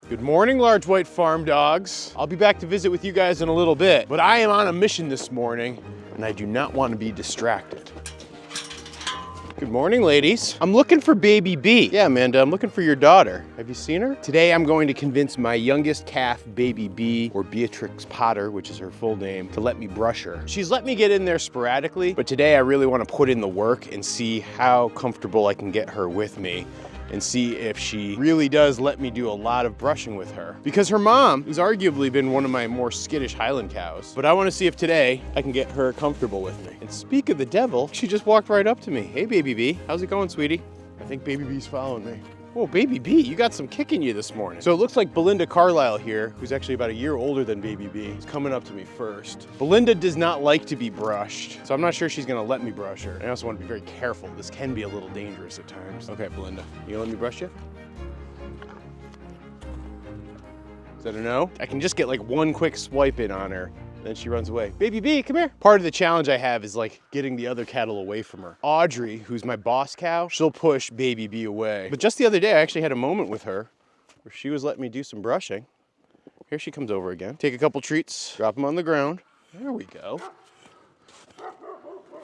Good morning, large white farm dogs. I'll be back to visit with you guys in a little bit, but I am on a mission this morning and I do not want to be distracted. Good morning, ladies. I'm looking for baby B. Yeah, Amanda, I'm looking for your daughter. Have you seen her? Today, I'm going to convince my youngest calf, baby B, or Beatrix Potter, which is her full name, to let me brush her. She's let me get in there sporadically, but today I really want to put in the work and see how comfortable I can get her with me and see if she really does let me do a lot of brushing with her. Because her mom has arguably been one of my more skittish Highland cows, but I want to see if today I can get her comfortable with me. And speak of the devil, she just walked right up to me. Hey, baby B, how's it going, sweetie? I think baby B's following me. Oh, baby B, you got some kick in you this morning. So it looks like Belinda Carlisle here, who's actually about a year older than baby B, is coming up to me first. Belinda does not like to be brushed, so I'm not sure she's gonna let me brush her. I also want to be very careful. This can be a little dangerous at times. Okay, Belinda, you gonna let me brush you? Is that a no? I can just get like one quick swipe in on her. Then she runs away. Baby B, come here. Part of the challenge I have is like getting the other cattle away from her. Audrey, who's my boss cow, she'll push baby B away. But just the other day, I actually had a moment with her where she was letting me do some brushing. Here she comes over again. Take a couple treats, drop them on the ground. There we go.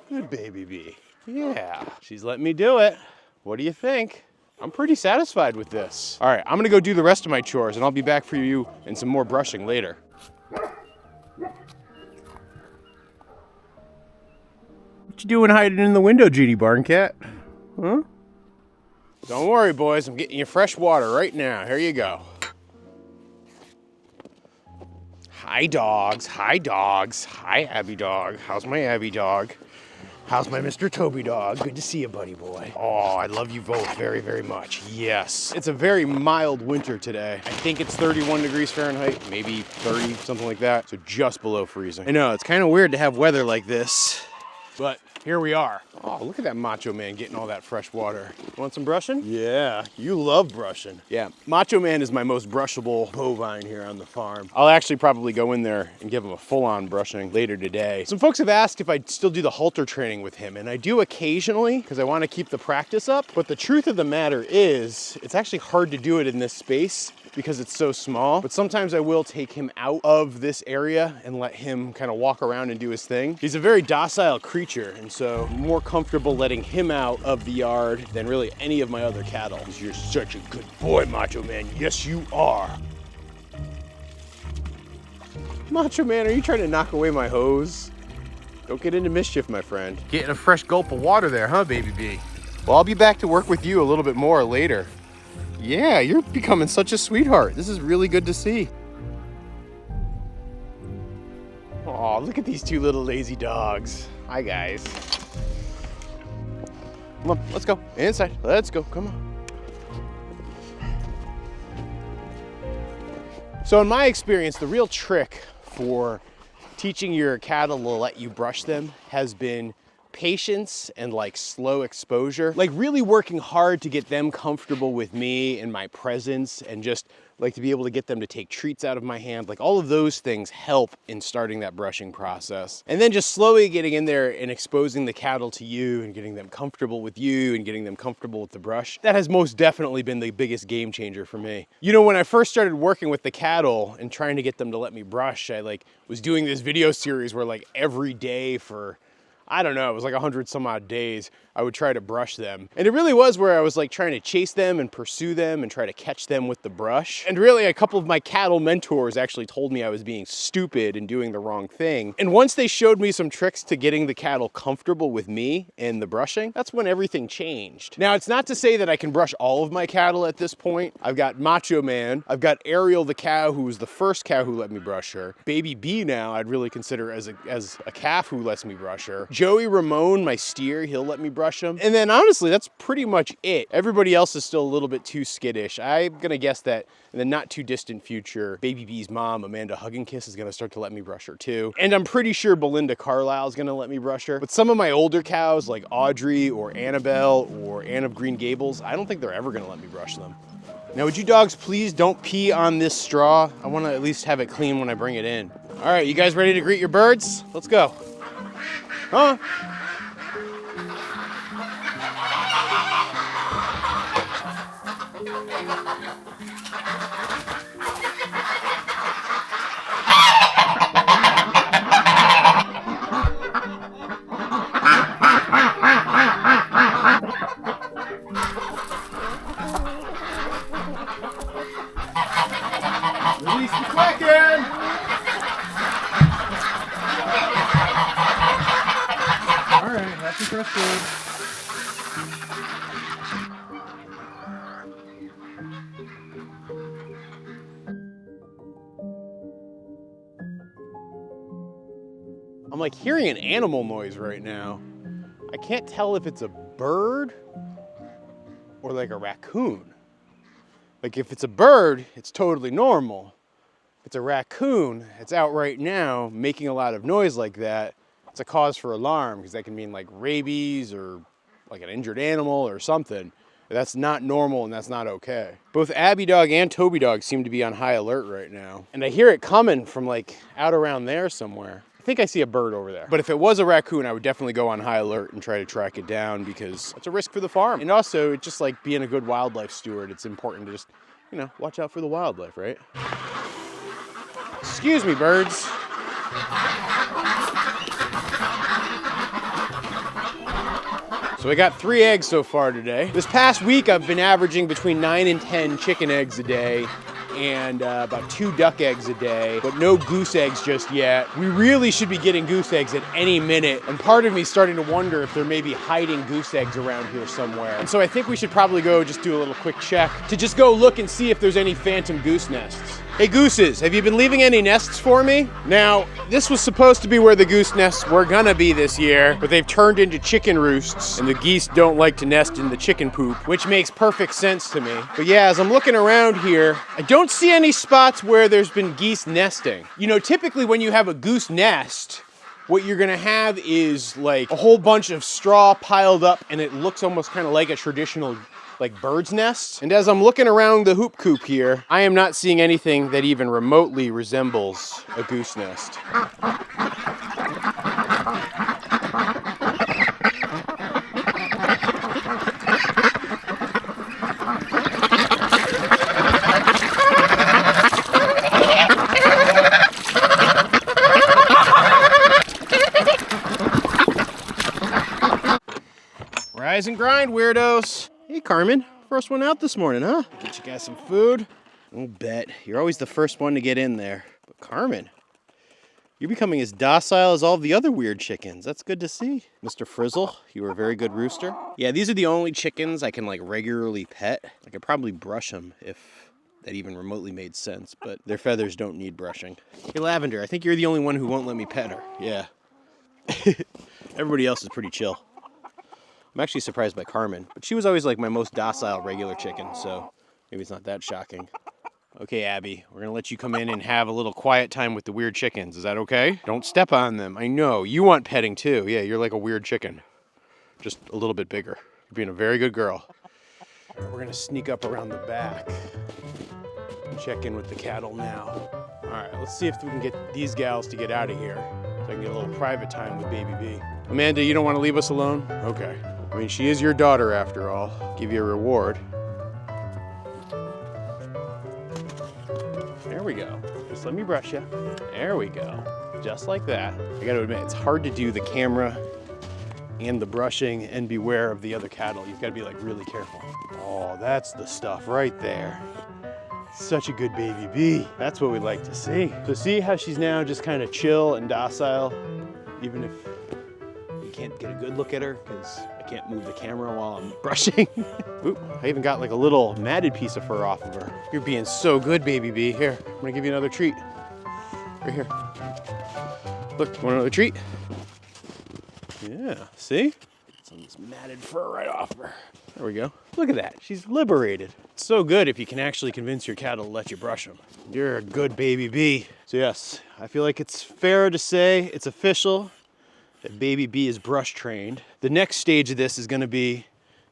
Good baby B. Yeah, she's letting me do it. What do you think? I'm pretty satisfied with this. All right, I'm gonna go do the rest of my chores and I'll be back for you and some more brushing later. What you doing hiding in the window, Judy Barncat? Huh? Don't worry, boys. I'm getting you fresh water right now. Here you go. Hi, dogs. Hi, dogs. Hi, Abby dog. How's my Abby dog? How's my Mr. Toby dog? Good to see you, buddy boy. Oh, I love you both very, very much. Yes. It's a very mild winter today. I think it's 31 degrees Fahrenheit, maybe 30, something like that. So just below freezing. I know, it's kind of weird to have weather like this. But here we are. Oh, look at that Macho Man getting all that fresh water. You want some brushing? Yeah, you love brushing. Yeah, Macho Man is my most brushable bovine here on the farm. I'll actually probably go in there and give him a full-on brushing later today. Some folks have asked if I'd still do the halter training with him, and I do occasionally because I want to keep the practice up. But the truth of the matter is, it's actually hard to do it in this space because it's so small, but sometimes I will take him out of this area and let him kind of walk around and do his thing. He's a very docile creature, and so I'm more comfortable letting him out of the yard than really any of my other cattle. You're such a good boy, Macho Man. Yes, you are. Macho Man, are you trying to knock away my hose? Don't get into mischief, my friend. Getting a fresh gulp of water there, huh, baby B? Well, I'll be back to work with you a little bit more later. Yeah, you're becoming such a sweetheart. This is really good to see. Oh, look at these two little lazy dogs. Hi, guys. Come on, let's go. Inside. Let's go. Come on. So in my experience, the real trick for teaching your cattle to let you brush them has been patience and like slow exposure, like really working hard to get them comfortable with me and my presence, and just like to be able to get them to take treats out of my hand. Like all of those things help in starting that brushing process. And then just slowly getting in there and exposing the cattle to you and getting them comfortable with you and getting them comfortable with the brush. That has most definitely been the biggest game changer for me. You know, when I first started working with the cattle and trying to get them to let me brush, I like was doing this video series where like every day for, I don't know, it was like 100 some odd days, I would try to brush them. And it really was where I was like trying to chase them and pursue them and try to catch them with the brush. And really a couple of my cattle mentors actually told me I was being stupid and doing the wrong thing. And once they showed me some tricks to getting the cattle comfortable with me and the brushing, that's when everything changed. Now, it's not to say that I can brush all of my cattle at this point. I've got Macho Man, I've got Ariel the cow, who was the first cow who let me brush her. Baby B now I'd really consider as a calf who lets me brush her. Joey Ramone, my steer, he'll let me brush him. And then honestly, that's pretty much it. Everybody else is still a little bit too skittish. I'm gonna guess that in the not too distant future, Baby B's mom, Amanda Hugginkiss, is gonna start to let me brush her too. And I'm pretty sure Belinda Carlisle is gonna let me brush her. But some of my older cows like Audrey or Annabelle or Anne of Green Gables, I don't think they're ever gonna let me brush them. Now, would you dogs please don't pee on this straw? I wanna at least have it clean when I bring it in. All right, you guys ready to greet your birds? Let's go. Huh? Release the quacking! Alright, that's interesting. I'm like hearing an animal noise right now. I can't tell if it's a bird or like a raccoon. Like if it's a bird, it's totally normal. If it's a raccoon, it's out right now making a lot of noise like that. It's a cause for alarm because that can mean like rabies or like an injured animal or something. That's not normal and that's not okay. Both Abby dog and Toby dog seem to be on high alert right now. And I hear it coming from like out around there somewhere. I think I see a bird over there. But if it was a raccoon, I would definitely go on high alert and try to track it down because it's a risk for the farm. And also, it's just like being a good wildlife steward, it's important to just, you know, watch out for the wildlife, right? Excuse me, birds. So I got 3 eggs so far today. This past week, I've been averaging between 9 and 10 chicken eggs a day and about 2 duck eggs a day, but no goose eggs just yet. We really should be getting goose eggs at any minute, and part of me is starting to wonder if there may be hiding goose eggs around here somewhere. And so I think we should probably go just do a little quick check to just go look and see if there's any phantom goose nests. Hey gooses, have you been leaving any nests for me? Now, this was supposed to be where the goose nests were gonna be this year, but they've turned into chicken roosts, and the geese don't like to nest in the chicken poop, which makes perfect sense to me. But yeah, as I'm looking around here, I don't see any spots where there's been geese nesting. You know, typically when you have a goose nest, what you're gonna have is like a whole bunch of straw piled up, and it looks almost kind of like a traditional like bird's nest. And as I'm looking around the hoop coop here, I am not seeing anything that even remotely resembles a goose nest. Rise and grind, weirdos. Hey, Carmen. First one out this morning, huh? Get you guys some food. I'll bet. You're always the first one to get in there. But Carmen, you're becoming as docile as all of the other weird chickens. That's good to see. Mr. Frizzle, you were a very good rooster. Yeah, these are the only chickens I can like regularly pet. I could probably brush them if that even remotely made sense, but their feathers don't need brushing. Hey, Lavender, I think you're the only one who won't let me pet her. Yeah. Everybody else is pretty chill. I'm actually surprised by Carmen, but she was always like my most docile regular chicken, so maybe it's not that shocking. Okay, Abby, we're gonna let you come in and have a little quiet time with the weird chickens. Is that okay? Don't step on them. I know, you want petting too. Yeah, you're like a weird chicken, just a little bit bigger. You're being a very good girl. We're gonna sneak up around the back and check in with the cattle now. All right, let's see if we can get these gals to get out of here so I can get a little private time with Baby B. Amanda, you don't want to leave us alone? Okay. I mean, she is your daughter after all. Give you a reward. There we go. Just let me brush you. There we go. Just like that. I gotta admit, it's hard to do the camera and the brushing and beware of the other cattle. You've got to be like really careful. Oh, that's the stuff right there. Such a good baby bee. That's what we like to see. So see how she's now just kind of chill and docile, even if you can't get a good look at her because I can't move the camera while I'm brushing. Oop, I even got like a little matted piece of fur off of her. You're being so good, baby bee. Here, I'm gonna give you another treat. Right here. Look, you want another treat? Yeah, see? Some of this matted fur right off of her. There we go. Look at that, she's liberated. It's so good if you can actually convince your cattle to let you brush them. You're a good baby bee. So yes, I feel like it's fair to say it's official that Baby B is brush trained. The next stage of this is gonna be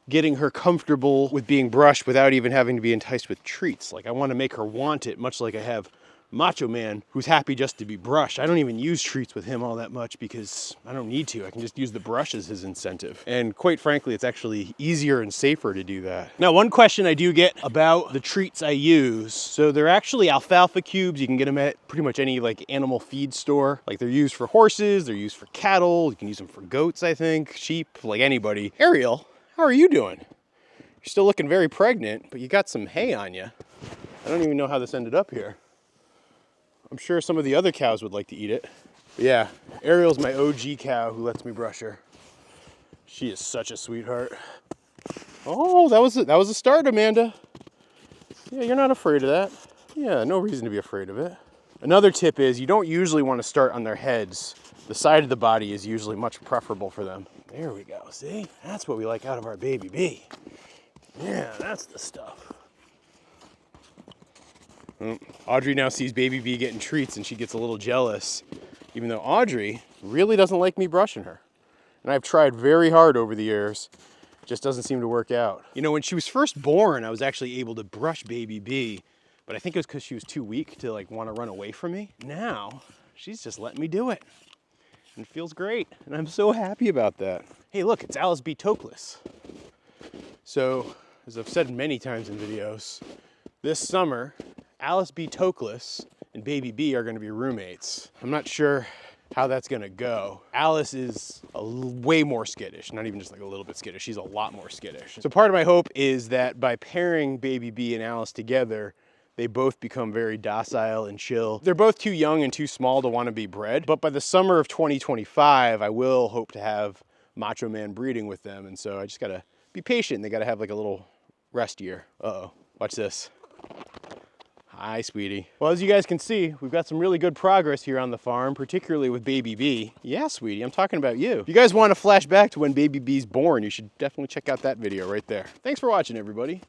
getting her comfortable with being brushed without even having to be enticed with treats. Like I wanna make her want it, much like I have Macho Man, who's happy just to be brushed. I don't even use treats with him all that much because I don't need to. I can just use the brush as his incentive. And quite frankly, it's actually easier and safer to do that. Now, one question I do get about the treats I use. So they're actually alfalfa cubes. You can get them at pretty much any like animal feed store. Like they're used for horses, they're used for cattle. You can use them for goats, I think, sheep, like anybody. Ariel, how are you doing? You're still looking very pregnant, but you got some hay on you. I don't even know how this ended up here. I'm sure some of the other cows would like to eat it. But yeah, Ariel's my OG cow who lets me brush her. She is such a sweetheart. Oh, that was a start, Amanda. Yeah, you're not afraid of that. Yeah, no reason to be afraid of it. Another tip is you don't usually want to start on their heads. The side of the body is usually much preferable for them. There we go, see? That's what we like out of our baby bee. Yeah, that's the stuff. Audrey now sees baby bee getting treats and she gets a little jealous, even though Audrey really doesn't like me brushing her. And I've tried very hard over the years. It just doesn't seem to work out. You know, when she was first born, I was actually able to brush baby bee, but I think it was because she was too weak to like want to run away from me. Now, she's just letting me do it. And it feels great, and I'm so happy about that. Hey look, it's Alice B. Tokeless. So, as I've said many times in videos, this summer, Alice B. Tokeless and baby B are gonna be roommates. I'm not sure how that's gonna go. Alice is way more skittish, not even just like a little bit skittish, she's a lot more skittish. So part of my hope is that by pairing baby B and Alice together, they both become very docile and chill. They're both too young and too small to want to be bred, but by the summer of 2025, I will hope to have macho man breeding with them, and so I just gotta be patient. They gotta have like a little rest year. Uh-oh, watch this. Hi, sweetie. Well, as you guys can see, we've got some really good progress here on the farm, particularly with baby B. Yeah, sweetie, I'm talking about you. If you guys want to flash back to when baby B's born, you should definitely check out that video right there. Thanks for watching, everybody.